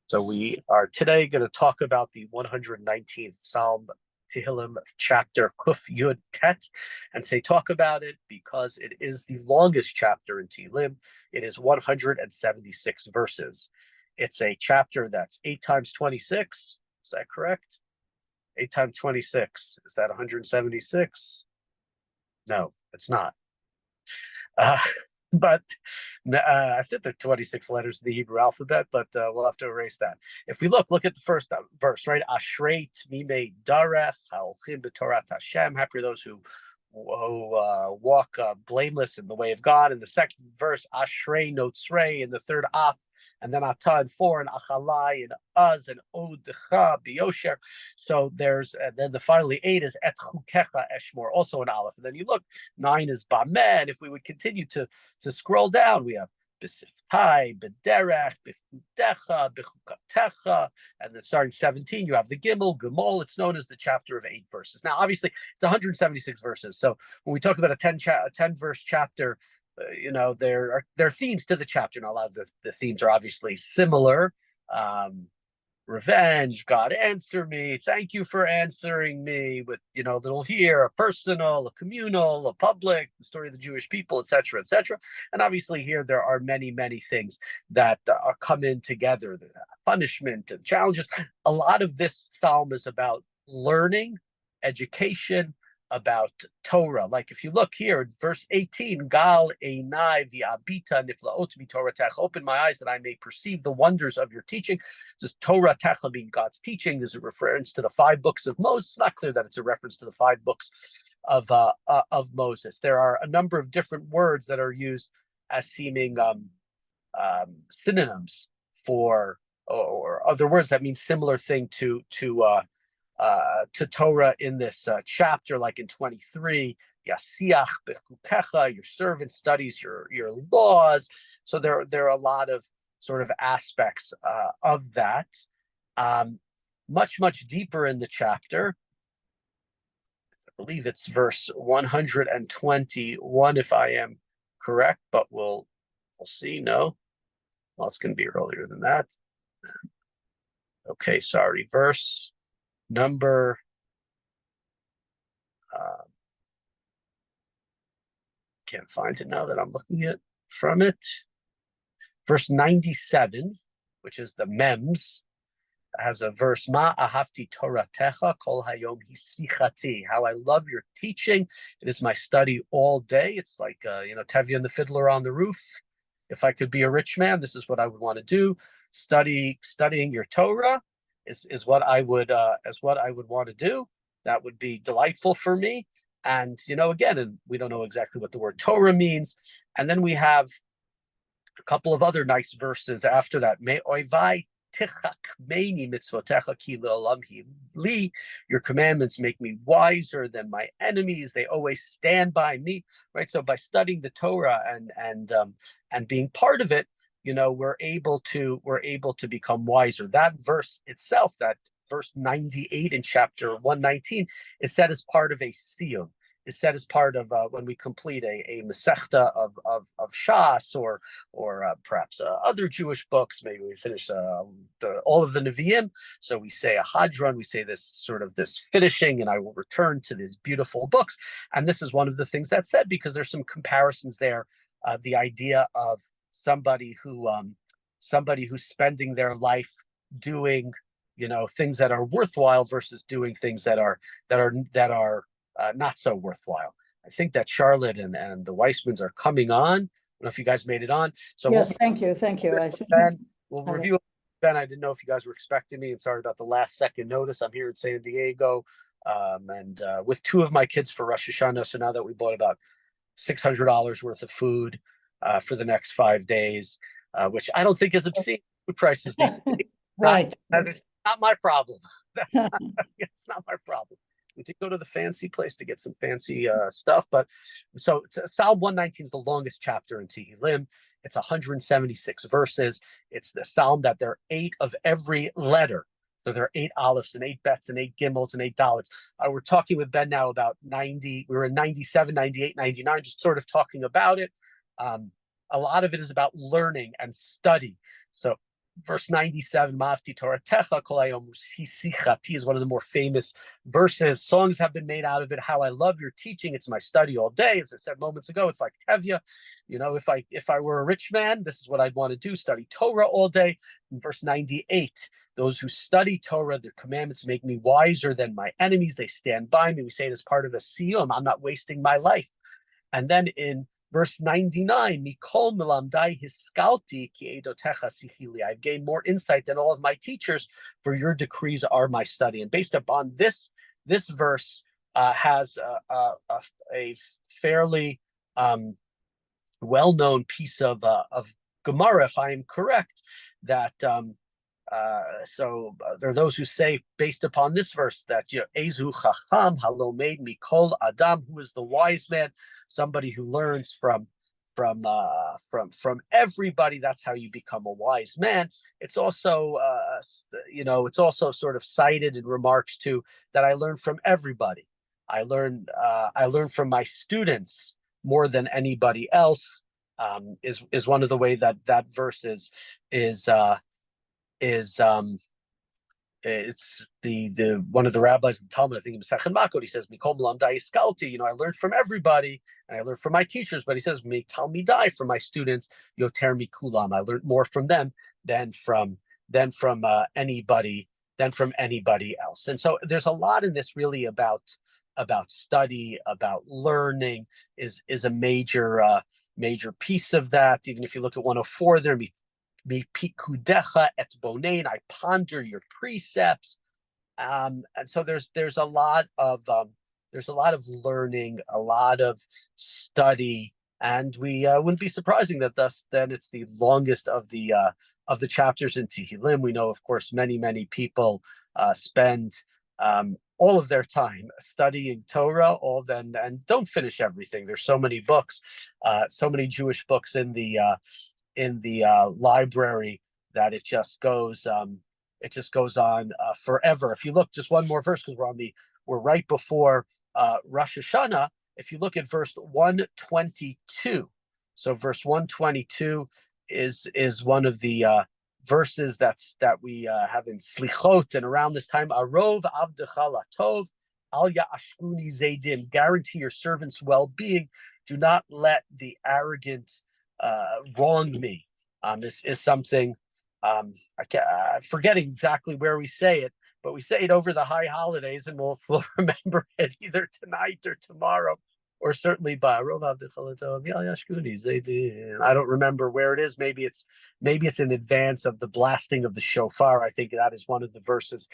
So we are today going to talk about the 119th Psalm, Tehillim, chapter Kuf Yud Tet, and say talk about it because it is the longest chapter in Tehillim. It is 176 verses. It's a chapter that's 8 times 26. Is that correct? 8 times 26. Is that 176? No, it's not. Uh, but I think there are 26 letters of the Hebrew alphabet, but we'll have to erase that. If we look at the first verse, right? Ashrei Tmimei Darech Haolchim B'Torat Hashem. Happy are those who walk blameless in the way of God. In the second verse, Ashrei Notzrei. In the third, Af, and then Ata and 4, and Achalai, and Az, and Odcha, Biyosher. So there's, and then the finally 8 is Et Chukecha Eshmor, also an Aleph. And then you look, 9 is Bamen. If we would continue to scroll down, we have B'Siftai, B'Derech, B'Fudecha, B'Chukatecha, and then starting 17, you have the Gimel. It's known as the chapter of 8 verses. Now, obviously, it's 176 verses. So when we talk about a 10 verse chapter, there are themes to the chapter, and a lot of the themes are obviously similar. Revenge, God answer me, thank you for answering me, with a little here, a personal, a communal, a public, the story of the Jewish people, etc., etc. And obviously here there are many things that are come in together, the punishment and challenges. A lot of this psalm is about learning, education, about Torah. Like if you look here at verse 18, Gal Einai V'Abita Niflaot Mitoratech, open my eyes that I may perceive the wonders of your teaching. Does Torah Techa mean God's teaching? Is it reference to the 5 books of Moses? It's not clear that it's a reference to the 5 books of Moses. There are a number of different words that are used as seeming synonyms for, or other words that mean similar thing to Torah in this chapter, like in 23, Yasiach Bechukecha, your servant studies your laws. So there are a lot of sort of aspects of that. Much deeper in the chapter, I believe it's verse 121, if I am correct, but we'll see. No, well, it's going to be earlier than that. Okay, sorry, verse number can't find it now that I'm looking at from it. Verse 97, which is the Mems, has a verse, Ma ahavti Toratecha kol hayom hisichati. How I love your teaching. It is my study all day. It's like Tevye and the Fiddler on the Roof. If I could be a rich man, this is what I would want to do. Studying your Torah is what I would want to do. That would be delightful for me. And again, and we don't know exactly what the word Torah means. And then we have a couple of other nice verses after that. Me oivai tichakmeini mitzvotecha ki leolam li. Your commandments make me wiser than my enemies. They always stand by me. Right. So by studying the Torah and being part of it, we're able to become wiser. That verse itself, that verse 98 in chapter 119, is set as part of a siyum. Is set as part of when we complete a Masechta of Shas or perhaps other Jewish books. Maybe we finish all of the Nevi'im. So we say a Hadron. We say this finishing, and I will return to these beautiful books. And this is one of the things that's said because there's some comparisons there. The idea of somebody who's spending their life doing things that are worthwhile versus doing things that are not so worthwhile. I think that Charlotte and the Weissmans are coming on. I don't know if you guys made it on. So yes, thank you. Ben, we'll review. Ben, I didn't know if you guys were expecting me, and sorry about the last second notice. I'm here in San Diego, and with 2 of my kids for Rosh Hashanah. So now that we bought about $600 worth of food for the next 5 days, which I don't think is obscene food prices. Right. It's not my problem. It's not my problem. We did go to the fancy place to get some fancy stuff, but so Psalm 119 is the longest chapter in Tehillim. It's 176 verses. It's the psalm that there are 8 of every letter. So there are 8 aleph and 8 bets and 8 gimels and 8 dalets. We're talking with Ben now about 90. We were in 97, 98, 99, just sort of talking about it. A lot of it is about learning and study. So verse 97, Mafti Torah Techa Kol Hayom Sichati is one of the more famous verses. Songs have been made out of it. How I love your teaching. It's my study all day. As I said moments ago, it's like Tevya. You know, if I were a rich man, this is what I'd want to do, study Torah all day. In verse 98, those who study Torah, their commandments make me wiser than my enemies. They stand by me. We say it as part of a siyum. I'm not wasting my life. And then in verse 99, Mikol Milamdai Hiskalti ki edotecha sichili. I've gained more insight than all of my teachers, for your decrees are my study. And based upon this verse has a fairly well-known piece of Gemara, if I am correct, that there are those who say, based upon this verse, that Ezu Chacham Halomed Mikol Adam, who is the wise man, somebody who learns from everybody. That's how you become a wise man. It's also it's also sort of cited in remarks too that I learn from everybody. I learn from my students more than anybody else. Is one of the way that verse is it's the one of the rabbis in Talmud, I think in Masechet Makot, he says, Mikom Lamdai Iskalti, I learned from everybody, and I learned from my teachers, but he says, Mi Talmidai, from my students, Yoter Mikulam, I learned more from them than from anybody else. And so there's a lot in this really about study, about learning is a major piece of that. Even if you look at 104 there, Mi pikudecha et bonein, I ponder your precepts, and so there's a lot of learning, a lot of study, and we wouldn't be surprising that then it's the longest of the chapters in Tehillim. We know, of course, many people spend all of their time studying Torah, and don't finish everything. There's so many books, so many Jewish books in the library that it just goes on forever. If you look, just one more verse, because we're right before Rosh Hashanah. If you look at verse 122, so verse 122 is one of the verses that we have in Slichot, and around this time, Arov Avdecha Latov Al Ya'ashkuni Zaydin, guarantee your servants' well-being. Do not let the arrogant wrong me. This is something I'm forgetting exactly where we say it, but we say it over the high holidays, and we'll remember it either tonight or tomorrow, or certainly by Rovav Dechalatov Yal Yashkuni Zaydin. I don't remember where it is. Maybe it's in advance of the blasting of the shofar. I think that is one of the verses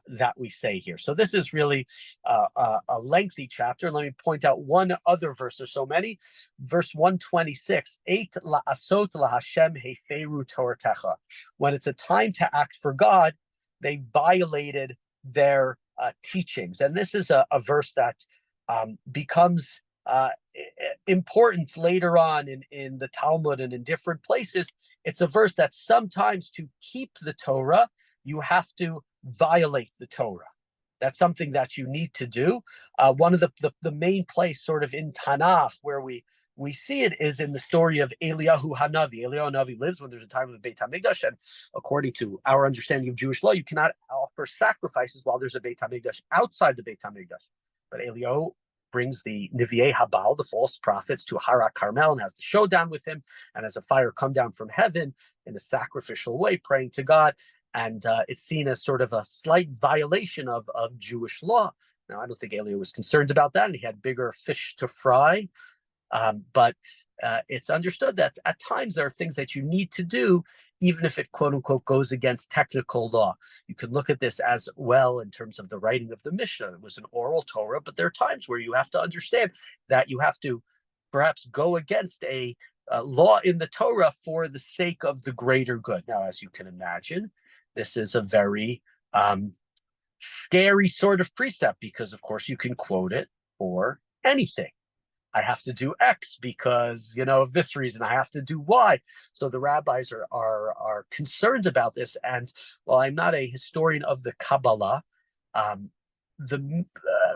that we say here. So this is really a lengthy chapter. Let me point out one other verse. There's so many. Verse 126, Eit la'asot lahashem heferu toratecha. When it's a time to act for God, they violated their teachings. And this is a verse that becomes important later on in the Talmud and in different places. It's a verse that sometimes to keep the Torah, you have to violate the Torah. That's something that you need to do. One of the main place sort of in Tanakh where we see it is in the story of Eliyahu Hanavi. Eliyahu Hanavi lives when there's a time of the Beit HaMikdash, and according to our understanding of Jewish law, you cannot offer sacrifices while there's a Beit HaMikdash outside the Beit HaMikdash. But Eliyahu brings the Nevi'ei Habal, the false prophets, to Hara Carmel and has the showdown with him, and has a fire come down from heaven in a sacrificial way, praying to God. And it's seen as sort of a slight violation of Jewish law. Now, I don't think Eliyahu was concerned about that, and he had bigger fish to fry. But it's understood that at times there are things that you need to do, even if it, quote unquote, goes against technical law. You could look at this as well in terms of the writing of the Mishnah. It was an oral Torah, but there are times where you have to understand that you have to perhaps go against a law in the Torah for the sake of the greater good. Now, as you can imagine, this is a very scary sort of precept because, of course, you can quote it for anything. I have to do X because, of this reason. I have to do Y. So the rabbis are concerned about this. And while I'm not a historian of the Kabbalah, the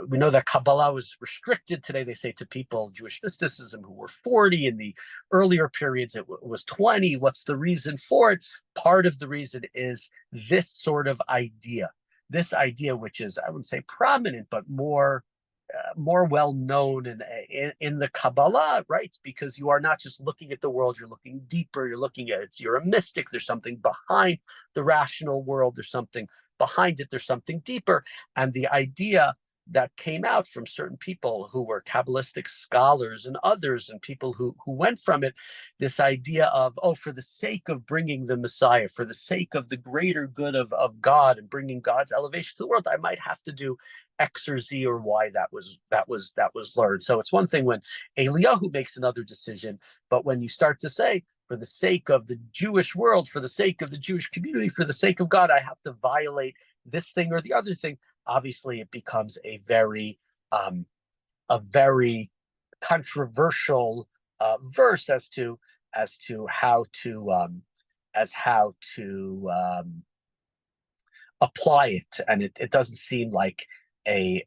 we know that Kabbalah was restricted. Today they say to people, Jewish mysticism, who were 40. In the earlier periods, it was 20. What's the reason for it? Part of the reason is this sort of idea. This idea, which is, I wouldn't say prominent, but more well known in the Kabbalah, right? Because you are not just looking at the world, you're looking deeper, you're a mystic, there's something behind the rational world, there's something behind it, there's something deeper. And the idea that came out from certain people who were Kabbalistic scholars and others, and people who went from it, this idea of, oh, for the sake of bringing the Messiah, for the sake of the greater good of God and bringing God's elevation to the world, I might have to do X or Z or Y that was learned. So it's one thing when Eliyahu makes another decision, but when you start to say, for the sake of the Jewish world, for the sake of the Jewish community, for the sake of God, I have to violate this thing or the other thing, obviously it becomes a very controversial verse as to how to apply it, and it doesn't seem like a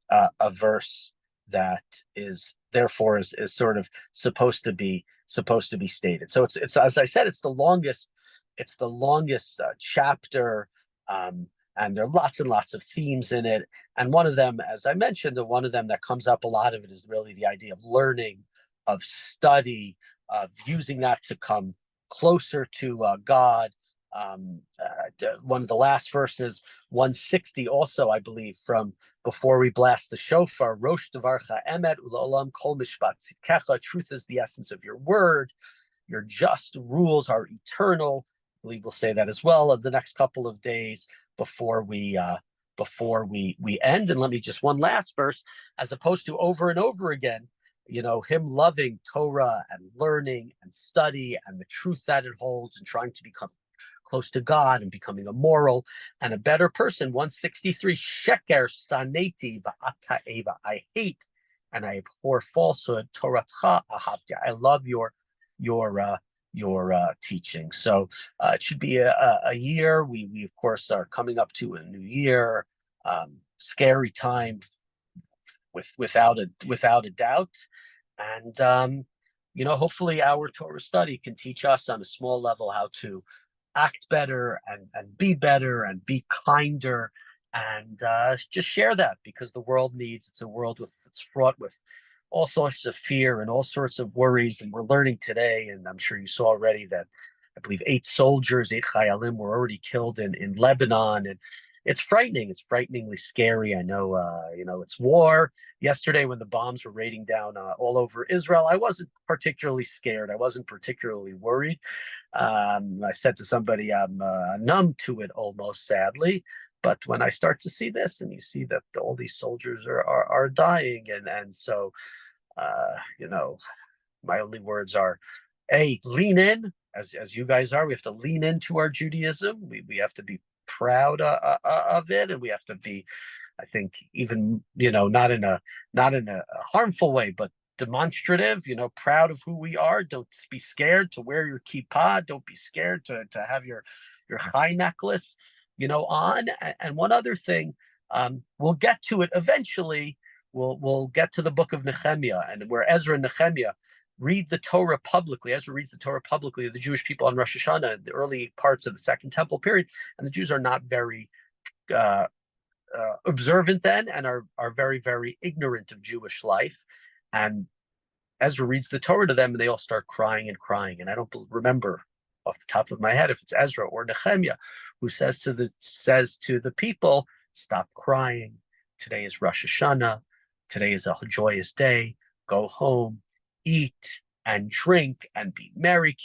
verse that is therefore is sort of supposed to be stated. So it's as I said, it's the longest chapter, and there are lots and lots of themes in it. And one of them, as I mentioned, one of them that comes up a lot of it is really the idea of learning, of study, of using that to come closer to God. One of the last verses, 160, also, I believe, from before we blast the shofar, Rosh Devarcha Emet U'La'olam Kol Mishpat Tzidkecha, truth is the essence of your word. Your just rules are eternal. I believe we'll say that as well of the next couple of days before we end. And let me just one last verse, as opposed to over and over again, him loving Torah and learning and study and the truth that it holds and trying to become close to God and becoming a moral and a better person. 163, Sheker Saneti Va'ata Eva, I hate and I abhor falsehood. Toratcha Ahavti, I love your teaching. So it should be a year. We of course are coming up to a new year. Scary time, without a doubt. And hopefully our Torah study can teach us on a small level how to act better and be better and be kinder, and just share that, because the world needs. It's a world it's fraught with all sorts of fear and all sorts of worries, and we're learning today, and I'm sure you saw already, that I believe 8 chayalim were already killed in Lebanon, and it's frightening. It's frighteningly scary. I know, it's war. Yesterday, when the bombs were raining down all over Israel, I wasn't particularly scared. I wasn't particularly worried. I said to somebody, I'm numb to it almost, sadly. But when I start to see this, and you see that all these soldiers are dying, and so, my only words are, lean in, as you guys are. We have to lean into our Judaism. We have to be proud of it, and we have to be, I think, even not in a harmful way, but demonstrative, proud of who we are. Don't be scared to wear your kippah. Don't be scared to have your high necklace on. And one other thing, we'll get to it eventually. We'll get to the book of Nehemiah, and where Ezra and Nehemiah read the Torah publicly. Ezra reads the Torah publicly, the Jewish people on Rosh Hashanah, the early parts of the Second Temple period, and the Jews are not very observant then, and are very, very ignorant of Jewish life. And Ezra reads the Torah to them, and they all start crying and crying. And I don't remember off the top of my head if it's Ezra or Nehemiah who says to the people, stop crying. Today is Rosh Hashanah. Today is a joyous day. Go home, eat and drink and be merry.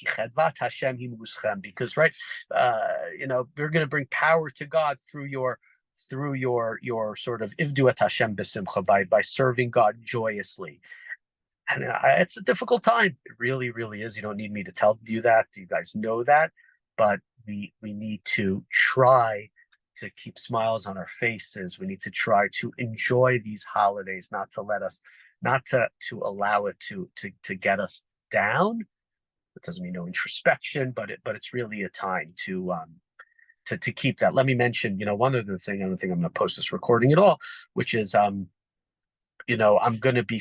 Because right, we're going to bring power to God through your sort of ivduat Hashem b'simcha, by serving God joyously. And it's a difficult time. It really, really is. You don't need me to tell you that. You guys know that. But we need to try to keep smiles on our faces. We need to try to enjoy these holidays, not to allow it to get us down. It doesn't mean no introspection, but it's really a time to keep that. Let me mention, one other thing. I don't think I'm going to post this recording at all, which is I'm going to be